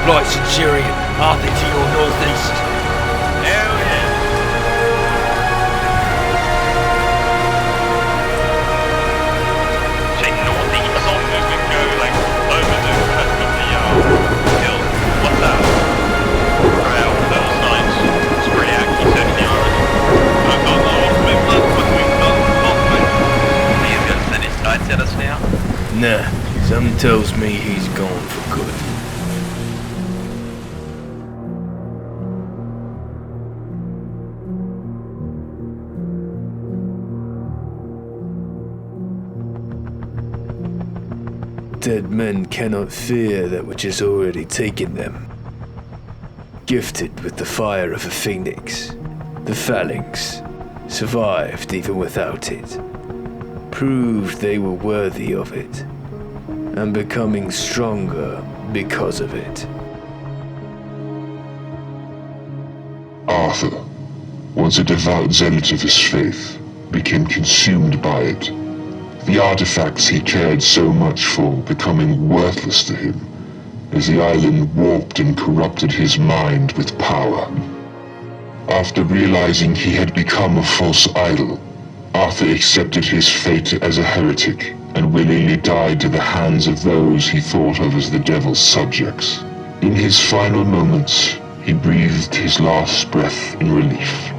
supply Centurion, Arthur to your northeast. Hell yeah. Say northeast. That's all movement go, like, over the crest of the hill. What's that? Right out, that was nice. It's pretty active, 70 hours. I've got the ultimate blood when we've got the ultimate. Are you gonna send his sights at us now? Nah, something tells me he's gone for good. Dead men cannot fear that which has already taken them. Gifted with the fire of a phoenix, the phalanx survived even without it, proved they were worthy of it, and becoming stronger because of it. Arthur, once a devout zealot of his faith, became consumed by it. The artifacts he cared so much for becoming worthless to him, as the island warped and corrupted his mind with power. After realizing he had become a false idol, Arthur accepted his fate as a heretic and willingly died to the hands of those he thought of as the devil's subjects. In his final moments, he breathed his last breath in relief.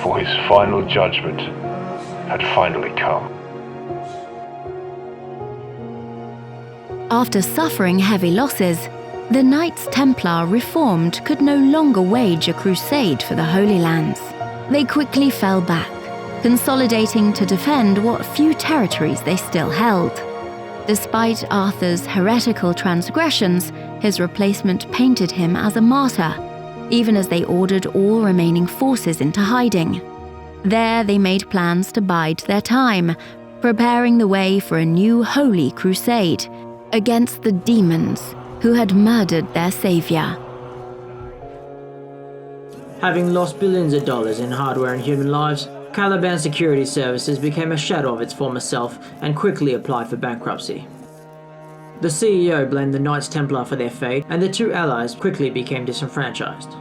For his final judgment had finally come. After suffering heavy losses, the Knights Templar reformed could no longer wage a crusade for the Holy Lands. They quickly fell back, consolidating to defend what few territories they still held. Despite Arthur's heretical transgressions, his replacement painted him as a martyr, even as they ordered all remaining forces into hiding. There they made plans to bide their time, preparing the way for a new holy crusade against the demons who had murdered their savior. Having lost billions of dollars in hardware and human lives, Caliban Security Services became a shadow of its former self and quickly applied for bankruptcy. The CEO blamed the Knights Templar for their fate, and the two allies quickly became disenfranchised.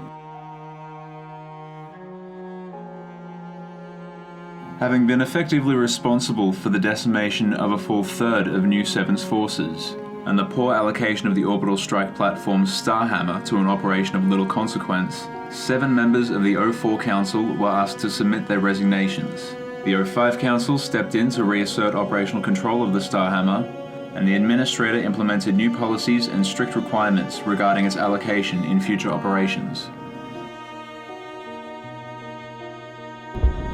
Having been effectively responsible for the decimation of a full third of New Seven's forces, and the poor allocation of the orbital strike platform Starhammer to an operation of little consequence, 7 members of the O4 Council were asked to submit their resignations. The O5 Council stepped in to reassert operational control of the Starhammer, and the Administrator implemented new policies and strict requirements regarding its allocation in future operations.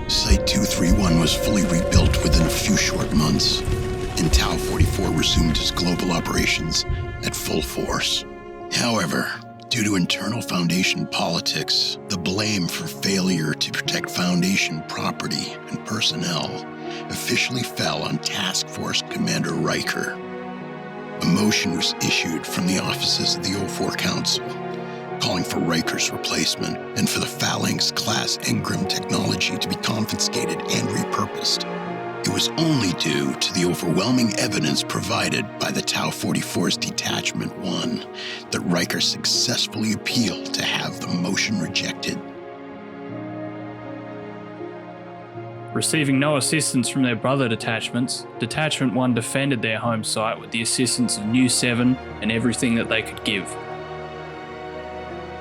Site 231 was fully rebuilt within a few short months, and Tau 44 resumed its global operations at full force. However, due to internal Foundation politics, the blame for failure to protect Foundation property and personnel officially fell on Task Force Commander Riker. A motion was issued from the offices of the O4 Council, calling for Riker's replacement and for the Phalanx-class Engram technology to be confiscated and repurposed. It was only due to the overwhelming evidence provided by the Tau 44's Detachment 1 that Riker successfully appealed to have the motion rejected. Receiving no assistance from their brother detachments, Detachment 1 defended their home site with the assistance of New 7 and everything that they could give.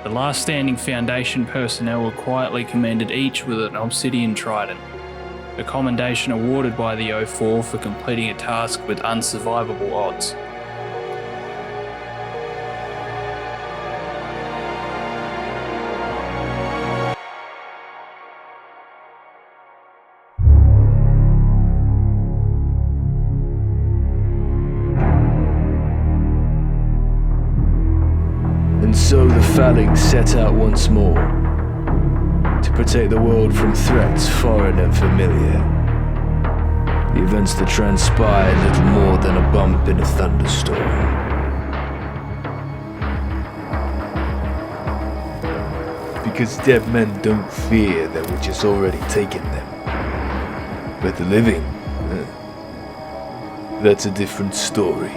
The last standing Foundation personnel were quietly commended each with an obsidian trident, a commendation awarded by the O4 for completing a task with unsurvivable odds. And so the Phalanx set out once more, to protect the world from threats foreign and familiar. The events that transpired little more than a bump in a thunderstorm. Because dead men don't fear that which has already taken them. But the living, that's a different story.